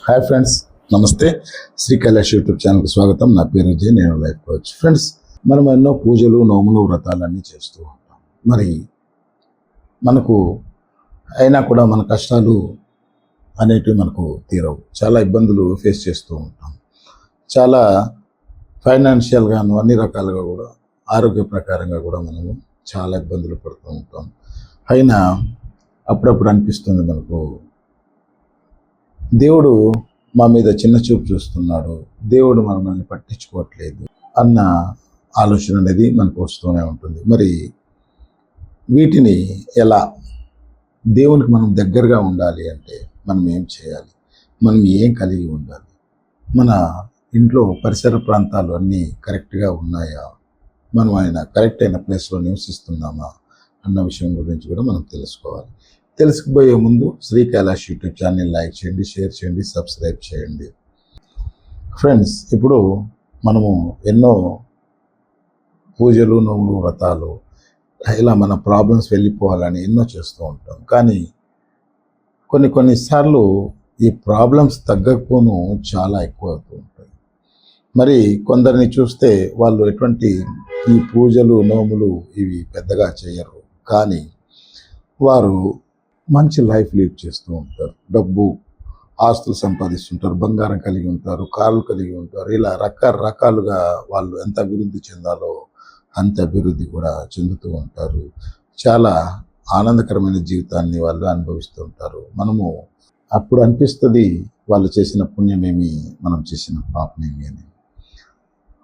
Hi friends, నమస్తే. Shri Kailash YouTube ఛానల్కి స్వాగతం. నా పేరు విజయ్, నేను లైఫ్ కోచ్. ఫ్రెండ్స్, మనం ఎన్నో పూజలు, నోములు, వ్రతాలన్నీ చేస్తూ ఉంటాం. మరి మనకు అయినా కూడా మన కష్టాలు అనేటివి మనకు తీరవు. చాలా ఇబ్బందులు ఫేస్ చేస్తూ ఉంటాం. చాలా ఫైనాన్షియల్గాను అన్ని రకాలుగా కూడా, ఆరోగ్య ప్రకారంగా కూడా మనము చాలా ఇబ్బందులు పడుతూ ఉంటాం. అయినా అప్పుడప్పుడు అనిపిస్తుంది మనకు, దేవుడు మా మీద చిన్న చూపు చూస్తున్నాడు, దేవుడు మనల్ని పట్టించుకోవట్లేదు అన్న ఆలోచన అనేది మనకు వస్తూనే ఉంటుంది. మరి వీటిని ఎలా, దేవునికి మనం దగ్గరగా ఉండాలి అంటే మనం ఏం చేయాలి, మనం ఏం కలిగి ఉండాలి, మన ఇంట్లో పరిసర ప్రాంతాలు అన్నీ కరెక్ట్గా ఉన్నాయా, మనం కరెక్ట్ అయిన ప్లేస్లో నివసిస్తున్నామా అన్న విషయం గురించి కూడా మనం తెలుసుకోవాలి. తెలుసుకుపోయే ముందు Shri Kailash YouTube channel like చేయండి, షేర్ చేయండి, సబ్స్క్రైబ్ చేయండి. ఫ్రెండ్స్, ఇప్పుడు మనము ఎన్నో పూజలు, నోములు, వ్రతాలు ఇలా మన ప్రాబ్లమ్స్ వెళ్ళిపోవాలని ఎన్నో చేస్తూ ఉంటాం. కానీ కొన్నిసార్లు ఈ ప్రాబ్లమ్స్ తగ్గకపోను చాలా ఎక్కువ అవుతూ ఉంటాయి. మరి కొందరిని చూస్తే వాళ్ళు ఎటువంటి ఈ పూజలు, నోములు ఇవి పెద్దగా చేయరు, కానీ వారు మంచి లైఫ్ లీడ్ చేస్తూ ఉంటారు. డబ్బు, ఆస్తులు సంపాదిస్తుంటారు, బంగారం కలిగి ఉంటారు, కార్లు కలిగి ఉంటారు. ఇలా రకరకాలుగా వాళ్ళు ఎంత అభివృద్ధి చెందాలో అంత అభివృద్ధి కూడా చెందుతూ ఉంటారు. చాలా ఆనందకరమైన జీవితాన్ని వాళ్ళు అనుభవిస్తూ ఉంటారు. మనము అప్పుడు అనిపిస్తుంది, వాళ్ళు చేసిన పుణ్యమేమి, మనం చేసిన పాపమేమి అని.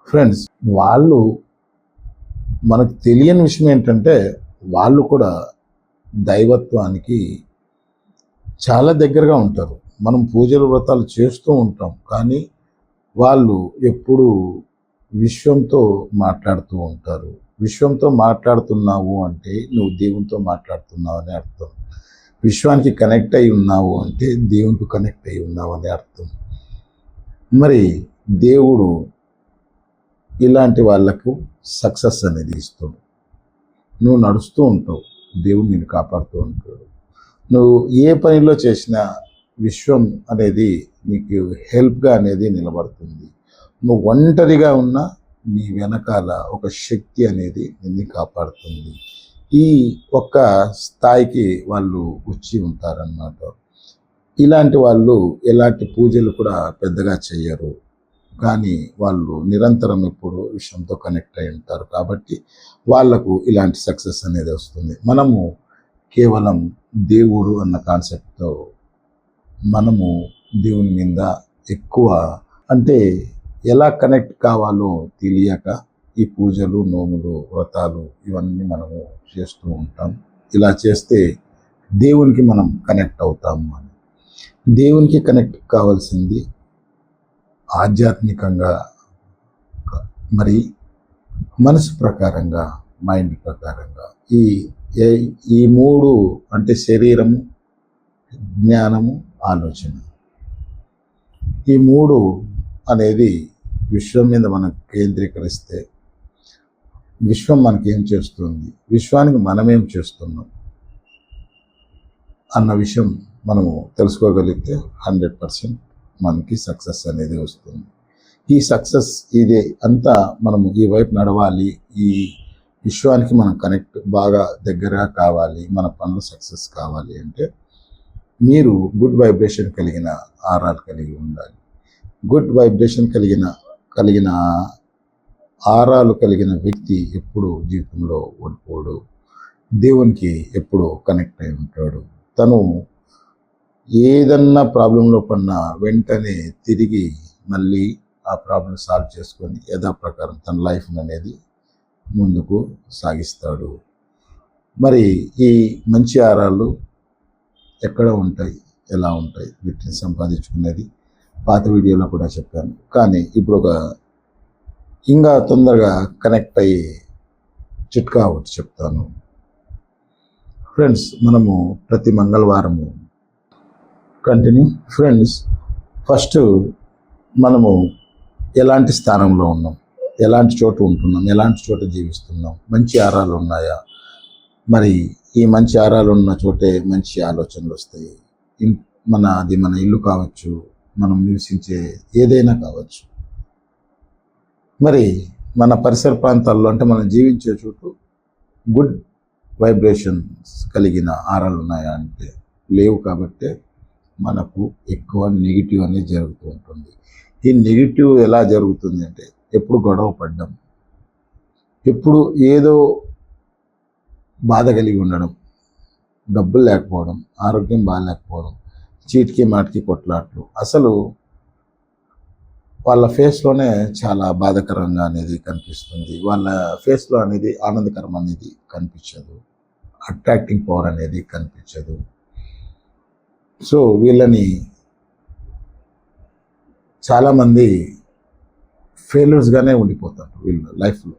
ఫ్రెండ్స్, వాళ్ళు మనకు తెలియని విషయం ఏంటంటే, వాళ్ళు కూడా దైవత్వానికి చాలా దగ్గరగా ఉంటారు. మనం పూజలు, వ్రతాలు చేస్తూ ఉంటాం, కానీ వాళ్ళు ఎప్పుడు విశ్వంతో మాట్లాడుతూ ఉంటారు. విశ్వంతో మాట్లాడుతున్నావు అంటే నువ్వు దేవునితో మాట్లాడుతున్నావు అని అర్థం. విశ్వానికి కనెక్ట్ అయి ఉన్నావు అంటే దేవునికి కనెక్ట్ అయి ఉన్నావు అని అర్థం. మరి దేవుడు ఇలాంటి వాళ్ళకు సక్సెస్ అనేది ఇస్తాడు. నువ్వు నడుస్తూ ఉంటావు, దేవుడు నిన్ను కాపాడుతూ ఉంటాడు. నువ్వు ఏ పనిలో చేసినా విశ్వం అనేది నీకు హెల్ప్గా అనేది నిలబడుతుంది. నువ్వు ఒంటరిగా ఉన్నా నీ వెనకాల ఒక శక్తి అనేది నిన్ను కాపాడుతుంది. ఈ ఒక్క స్థాయికి వాళ్ళు వచ్చి ఉంటారన్నమాట. ఇలాంటి వాళ్ళు ఎలాంటి పూజలు కూడా పెద్దగా చేయరు, కానీ వాళ్ళు నిరంతరం ఎప్పుడు విషయంతో కనెక్ట్ అయి ఉంటారు. కాబట్టి వాళ్లకు ఇలాంటి సక్సెస్ అనేది వస్తుంది. మనము కేవలం దేవుడు అన్న కాన్సెప్ట్తో మనము దేవుని మీద ఎక్కువ అంటే ఎలా కనెక్ట్ కావాలో తెలియక ఈ పూజలు, నోములు, వ్రతాలు ఇవన్నీ మనము చేస్తూ ఉంటాం. ఇలా చేస్తే దేవునికి మనం కనెక్ట్ అవుతాము అని. దేవునికి కనెక్ట్ కావాల్సింది ఆధ్యాత్మికంగా, మరి మనసు ప్రకారంగా, మైండ్ ప్రకారంగా. ఈ మూడు అంటే శరీరము, జ్ఞానము, ఆలోచన, ఈ మూడు అనేది విశ్వం మీద మనం కేంద్రీకరిస్తే విశ్వం మనకేం చేస్తుంది, విశ్వానికి మనమేం చేస్తున్నాం అన్న విషయం మనము తెలుసుకోగలిగితే 100% మనకి సక్సెస్ అనేది వస్తుంది. ఈ సక్సెస్ ఇదే అంతా మనము ఈ వైపు నడవాలి. ఈ విశ్వానికి మనం కనెక్ట్ బాగా దగ్గరగా కావాలి, మన పనులు సక్సెస్ కావాలి అంటే మీరు గుడ్ వైబ్రేషన్ కలిగిన ఆరాలు కలిగి ఉండాలి. గుడ్ వైబ్రేషన్ కలిగిన ఆరాలు కలిగిన వ్యక్తి ఎప్పుడు జీవితంలో ఓడిపోడు, దేవునికి ఎప్పుడు కనెక్ట్ అయి ఉంటాడు. తను ఏదన్నా ప్రాబ్లంలో పడినా వెంటనే తిరిగి మళ్ళీ ఆ ప్రాబ్లం సాల్వ్ చేసుకొని యథాప్రకారం తన లైఫ్ అనేది ముందుకు సాగిస్తాడు. మరి ఈ మంచి ఆరాలు ఎక్కడ ఉంటాయి, ఎలా ఉంటాయి, వీటిని సంపాదించుకునేది పాత వీడియోలో కూడా చెప్పాను. కానీ ఇప్పుడు ఇంకా తొందరగా కనెక్ట్ అయ్యి చిట్కా ఒకటి చెప్తాను. ఫ్రెండ్స్, మనము ప్రతి మంగళవారము కంటిన్యూ. ఫ్రెండ్స్, ఫస్ట్ మనము ఎలాంటి స్థానంలో ఉన్నాం, ఎలాంటి చోట ఉంటున్నాం, ఎలాంటి చోట జీవిస్తున్నాం, మంచి ఆరాలు ఉన్నాయా? మరి ఈ మంచి ఆరాలు ఉన్న చోటే మంచి ఆలోచనలు వస్తాయి. మన ఇల్లు కావచ్చు, మనం నివసించే ఏదైనా కావచ్చు. మరి మన పరిసర ప్రాంతాల్లో అంటే మనం జీవించే చోటు గుడ్ వైబ్రేషన్స్ కలిగిన ఆరాలు ఉన్నాయా అంటే లేవు. కాబట్టి మనకు ఎక్కువ నెగిటివ్ అనేది జరుగుతూ ఉంటుంది. ఈ నెగిటివ్ ఎలా జరుగుతుంది అంటే ఎప్పుడు గొడవ పడ్డం, ఎప్పుడు ఏదో బాధ కలిగి ఉండడం, డబ్బులు లేకపోవడం, ఆరోగ్యం బాగాలేకపోవడం, చీటికి మాటికి కొట్లాట్లు, అసలు వాళ్ళ ఫేస్లోనే చాలా బాధాకరంగా అనేది కనిపిస్తుంది. వాళ్ళ ఫేస్లో అనేది ఆనందకరం అనేది కనిపించదు, అట్రాక్టింగ్ పవర్ అనేది కనిపించదు. సో వీళ్ళని చాలామంది ఫెయిల్యూర్స్గానే ఉండిపోతారు వీళ్ళు లైఫ్లో,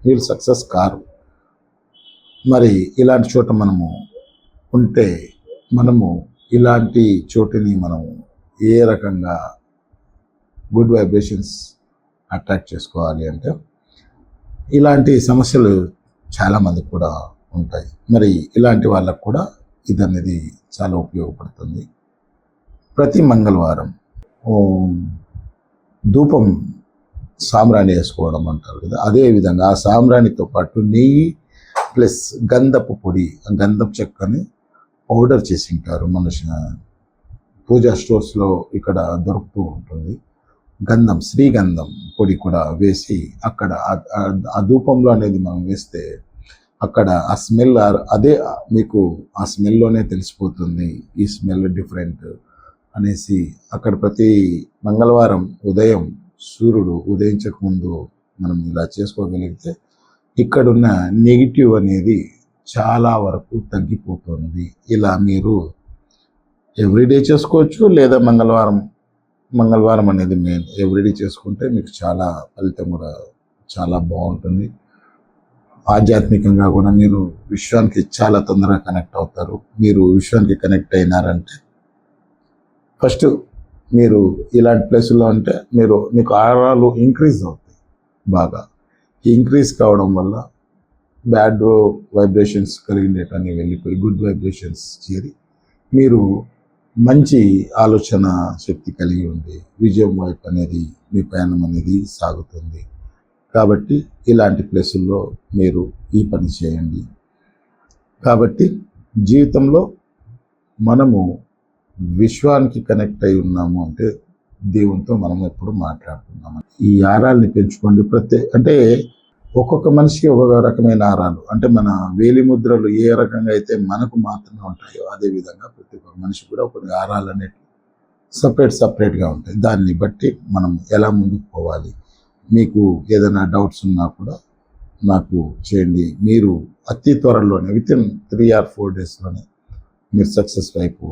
వీళ్ళు సక్సెస్ కారు. మరి ఇలాంటి చోట మనము ఉంటే మనము ఇలాంటి చోటుని మనము ఏ రకంగా గుడ్ వైబ్రేషన్స్ అట్రాక్ట్ చేసుకోవాలి అంటే ఇలాంటి సమస్యలు చాలామందికి కూడా ఉంటాయి. మరి ఇలాంటి వాళ్ళకు కూడా ఇది అనేది చాలా ఉపయోగపడుతుంది. ప్రతి మంగళవారం ధూపం సాంబ్రాణి వేసుకోవడం అంటారు కదా, అదేవిధంగా ఆ సాంబ్రాణితో పాటు నెయ్యి ప్లస్ గంధపు పొడి, గంధపు చెక్కని పౌడర్ చేసి ఉంటారు. మన పూజా స్టోర్స్లో ఇక్కడ దొరుకుతూ ఉంటుంది. గంధం, శ్రీగంధం పొడి కూడా వేసి అక్కడ ఆ ధూపంలో అనేది మనం వేస్తే అక్కడ ఆ స్మెల్ అదే మీకు ఆ స్మెల్లోనే తెలిసిపోతుంది ఈ స్మెల్ డిఫరెంట్ అనేసి. అక్కడ ప్రతి మంగళవారం ఉదయం సూర్యుడు ఉదయించక ముందు మనం ఇలా చేసుకోగలిగితే ఇక్కడున్న నెగిటివ్ అనేది చాలా వరకు తగ్గిపోతుంది. ఇలా మీరు ఎవ్రీడే చేసుకోవచ్చు, లేదా మంగళవారం అనేది మెయిన్ ఎవ్రీడే చేసుకుంటే మీకు చాలా ఫలితం కూడా చాలా బాగుంటుంది. ఆధ్యాత్మికంగా కూడా మీరు విశ్వానికి చాలా తొందరగా కనెక్ట్ అవుతారు. మీరు విశ్వానికి కనెక్ట్ అయినారంటే ఫస్ట్ మీరు ఇలాంటి ప్లేసుల్లో అంటే మీకు ఆరాలు ఇంక్రీజ్ అవుతాయి. బాగా ఇంక్రీజ్ కావడం వల్ల బ్యాడ్ వైబ్రేషన్స్ కలిగినటువంటి వెళ్ళిపోయి గుడ్ వైబ్రేషన్స్ చేరి మీరు మంచి ఆలోచన శక్తి కలిగి ఉండి విజయం వైపు అనేది మీ ప్రయాణం అనేది సాగుతుంది. కాబట్టి ఇలాంటి ప్లేసుల్లో మీరు ఈ పని చేయండి. కాబట్టి జీవితంలో మనము విశ్వానికి కనెక్ట్ అయి ఉన్నాము అంటే దేవునితో మనం ఎప్పుడు మాట్లాడుతున్నాము. ఈ ఆరాల్ని పెంచుకోండి. అంటే ఒక్కొక్క మనిషికి ఒక్కొక్క రకమైన ఆరాలు, అంటే మన వేలి ముద్రలు ఏ రకంగా అయితే మనకు మాత్రమే ఉంటాయో అదేవిధంగా ప్రతి ఒక్క మనిషి కూడా కొన్ని ఆరాలు అనేవి సపరేట్గా ఉంటాయి. దాన్ని బట్టి మనం ఎలా ముందుకు పోవాలి, మీకు ఏదైనా డౌట్స్ ఉన్నా కూడా నాకు చేయండి. మీరు అతి త్వరలోనే వితిన్ 3 or 4 daysలోనే మీరు సక్సెస్ వైపు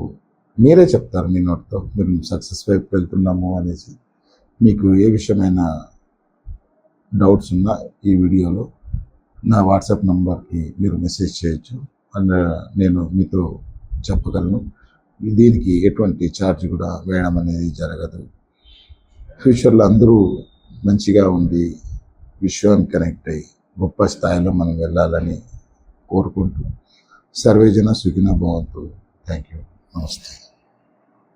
మీరే చెప్తారు మీ నోటితో మీరు సక్సెస్ వైపు వెళ్తున్నాము అనేసి. మీకు ఏ విషయమైన డౌట్స్ ఉన్నా ఈ వీడియోలో నా వాట్సాప్ నంబర్కి మీరు మెసేజ్ చేయొచ్చు అండ్ నేను మీతో చెప్పగలను. దీనికి ఎటువంటి ఛార్జ్ కూడా వేయడం అనేది జరగదు. ఫ్యూచర్లో అందరూ మంచిగా ఉండి విశ్వానికి కనెక్ట్ అయ్యి గొప్ప స్థాయిలో మనం వెళ్ళాలని కోరుకుంటూ సర్వేజన సుఖినో భవంతు. Thank you. నమస్తే.